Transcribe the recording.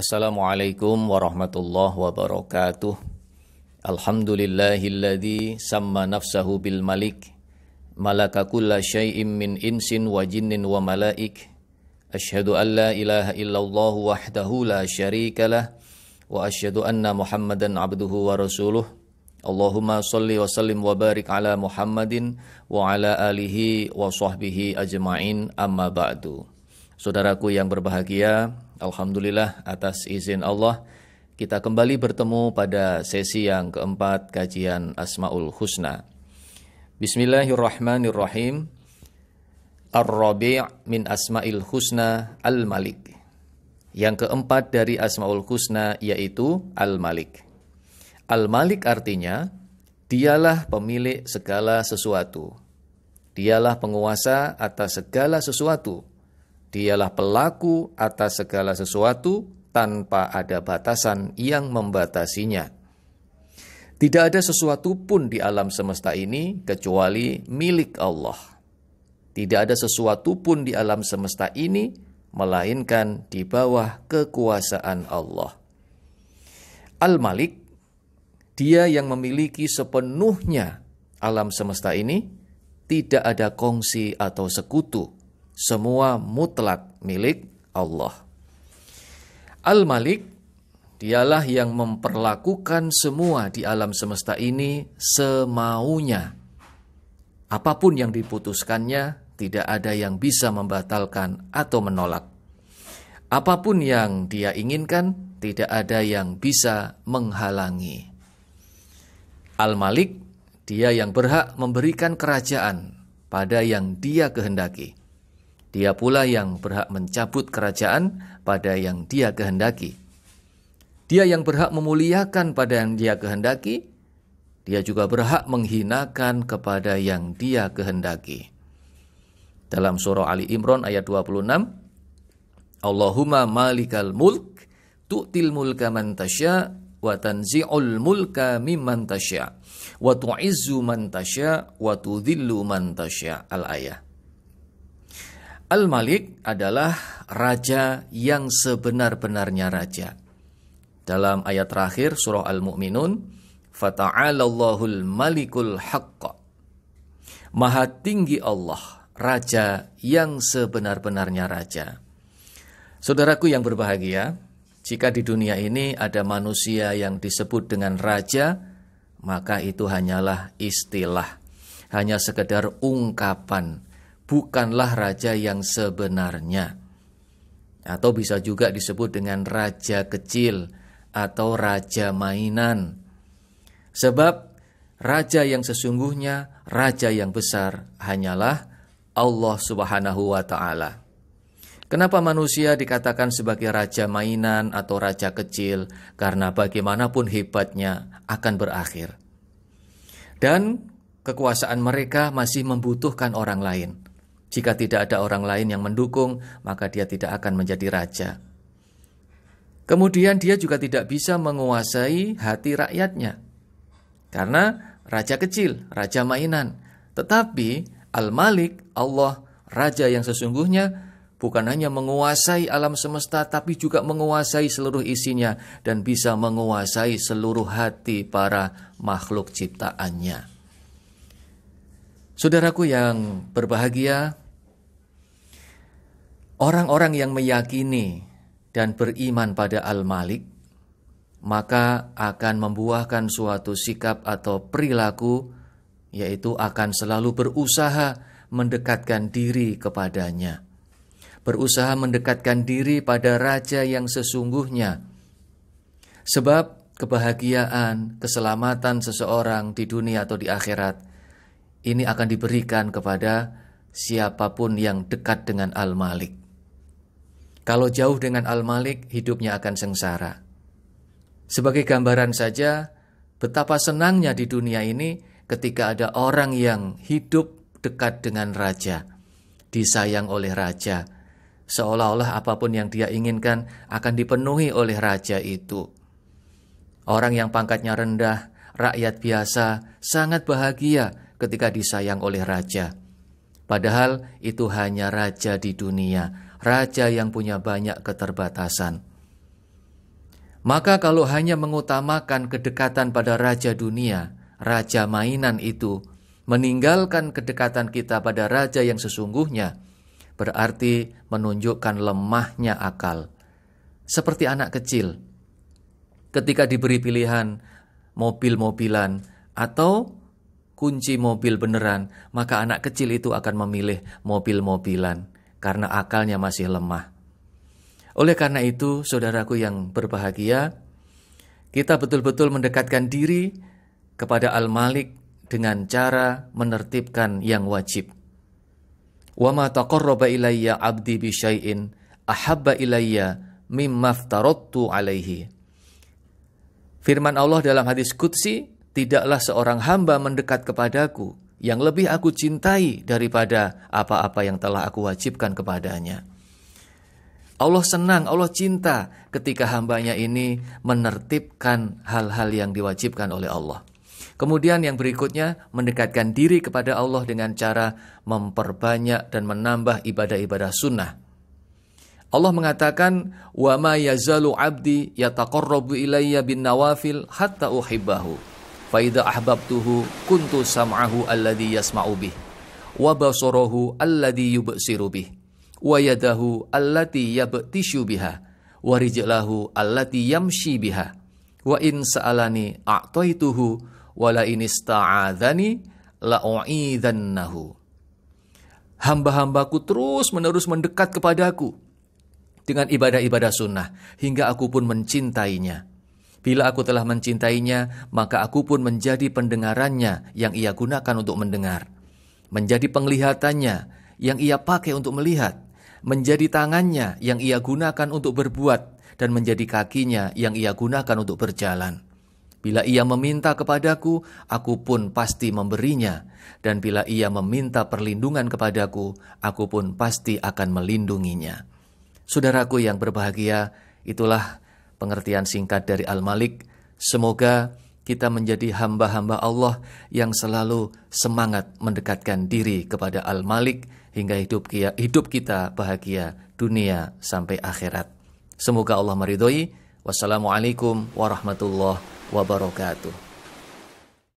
Assalamualaikum warahmatullahi wabarakatuh. Alhamdulillahilladzi samma nafsahu bil malik malaka kulla syai'in min insin wa jinnin wa malaik. Asyhadu an la ilaha illallah wahdahu la syarikalah wa asyhadu anna Muhammadan abduhu wa rasuluh. Allahumma shalli wa sallim wa barik ala Muhammadin wa ala alihi wa sahbihi ajma'in, amma ba'du. Saudaraku yang berbahagia, alhamdulillah atas izin Allah kita kembali bertemu pada sesi yang keempat kajian Asmaul Husna. Bismillahirrahmanirrahim. Ar-Rabi' min Asmaul Husna Al-Malik. Yang keempat dari Asmaul Husna yaitu Al-Malik. Al-Malik artinya dialah pemilik segala sesuatu. Dialah penguasa atas segala sesuatu. Dialah pelaku atas segala sesuatu tanpa ada batasan yang membatasinya. Tidak ada sesuatu pun di alam semesta ini kecuali milik Allah. Tidak ada sesuatu pun di alam semesta ini melainkan di bawah kekuasaan Allah. Al-Malik, dia yang memiliki sepenuhnya alam semesta ini, tidak ada kongsi atau sekutu. Semua mutlak milik Allah. Al-Malik, dialah yang memperlakukan semua di alam semesta ini semaunya. Apapun yang diputuskannya, tidak ada yang bisa membatalkan atau menolak. Apapun yang dia inginkan, tidak ada yang bisa menghalangi. Al-Malik, dia yang berhak memberikan kerajaan pada yang dia kehendaki. Dia pula yang berhak mencabut kerajaan pada yang dia kehendaki. Dia yang berhak memuliakan pada yang dia kehendaki. Dia juga berhak menghinakan kepada yang dia kehendaki. Dalam surah Ali Imran ayat 26, Allahumma malikal mulk, tu'til mulka man tasya, wa tanzi'ul mulka mimman tasya, wa tu'izzu man tasya, wa tudhillu man tasya. Al-ayah. Al-Malik adalah raja yang sebenar-benarnya raja. Dalam ayat terakhir surah Al-Mu'minun, Fata'alallahul malikul haqqa. Maha tinggi Allah, raja yang sebenar-benarnya raja. Saudaraku yang berbahagia, jika di dunia ini ada manusia yang disebut dengan raja, maka itu hanyalah istilah, hanya sekedar ungkapan. Bukanlah raja yang sebenarnya. Atau bisa juga disebut dengan raja kecil atau raja mainan. Sebab raja yang sesungguhnya, raja yang besar hanyalah Allah Subhanahu wa ta'ala. Kenapa manusia dikatakan sebagai raja mainan atau raja kecil? Karena bagaimanapun hebatnya akan berakhir. Dan kekuasaan mereka masih membutuhkan orang lain. Jika tidak ada orang lain yang mendukung, maka dia tidak akan menjadi raja. Kemudian dia juga tidak bisa menguasai hati rakyatnya. Karena raja kecil, raja mainan. Tetapi Al-Malik, Allah, raja yang sesungguhnya, bukan hanya menguasai alam semesta, tapi juga menguasai seluruh isinya. Dan bisa menguasai seluruh hati para makhluk ciptaannya. Saudaraku yang berbahagia, orang-orang yang meyakini dan beriman pada Al-Malik, maka akan membuahkan suatu sikap atau perilaku, yaitu akan selalu berusaha mendekatkan diri kepadanya. Berusaha mendekatkan diri pada raja yang sesungguhnya. Sebab kebahagiaan, keselamatan seseorang di dunia atau di akhirat, ini akan diberikan kepada siapapun yang dekat dengan Al-Malik. Kalau jauh dengan Al-Malik, hidupnya akan sengsara. Sebagai gambaran saja, betapa senangnya di dunia ini ketika ada orang yang hidup dekat dengan raja, disayang oleh raja, seolah-olah apapun yang dia inginkan akan dipenuhi oleh raja itu. Orang yang pangkatnya rendah, rakyat biasa, sangat bahagia ketika disayang oleh raja. Padahal itu hanya raja di dunia, raja yang punya banyak keterbatasan. Maka kalau hanya mengutamakan kedekatan pada raja dunia, raja mainan itu, meninggalkan kedekatan kita pada raja yang sesungguhnya, berarti menunjukkan lemahnya akal. Seperti anak kecil, ketika diberi pilihan mobil-mobilan atau kunci mobil beneran, maka anak kecil itu akan memilih mobil-mobilan karena akalnya masih lemah. Oleh karena itu, saudaraku yang berbahagia, kita betul-betul mendekatkan diri kepada Al-Malik dengan cara menertibkan yang wajib. Wa ma taqarraba ilayya 'abdi bi syai'in ahabba ilayya mimma aftaradtu 'alaihi. Firman Allah dalam hadis qudsi, tidaklah seorang hamba mendekat kepadaku yang lebih aku cintai daripada apa-apa yang telah aku wajibkan kepadanya. Allah senang, Allah cinta ketika hambanya ini menertibkan hal-hal yang diwajibkan oleh Allah. Kemudian yang berikutnya, mendekatkan diri kepada Allah dengan cara memperbanyak dan menambah ibadah-ibadah sunnah. Allah mengatakan, wa ma yazalu 'abdi yataqarrabu ilayya bin nawafil hatta uhibbahu. Fa idza ahbabtuhu kuntu sam'ahu alladhi yasma'u bih, wa basarahu alladhi yubsiru bih, wa yadahu allati yabtishu biha, wa rijlahu allati yamshi biha, wa in sa'alani a'taituhu, wa la in ista'adzani la'u'idhannahu. Hamba-hambaku terus-menerus mendekat kepadaku dengan ibadah-ibadah sunnah, hingga aku pun mencintainya. Bila aku telah mencintainya, maka aku pun menjadi pendengarannya yang ia gunakan untuk mendengar, menjadi penglihatannya yang ia pakai untuk melihat, menjadi tangannya yang ia gunakan untuk berbuat, dan menjadi kakinya yang ia gunakan untuk berjalan. Bila ia meminta kepadaku, aku pun pasti memberinya, dan bila ia meminta perlindungan kepadaku, aku pun pasti akan melindunginya. Saudaraku yang berbahagia, itulah pengertian singkat dari Al-Malik. Semoga kita menjadi hamba-hamba Allah yang selalu semangat mendekatkan diri kepada Al-Malik hingga hidup kita bahagia dunia sampai akhirat. Semoga Allah meridhoi. Wassalamualaikum warahmatullahi wabarakatuh.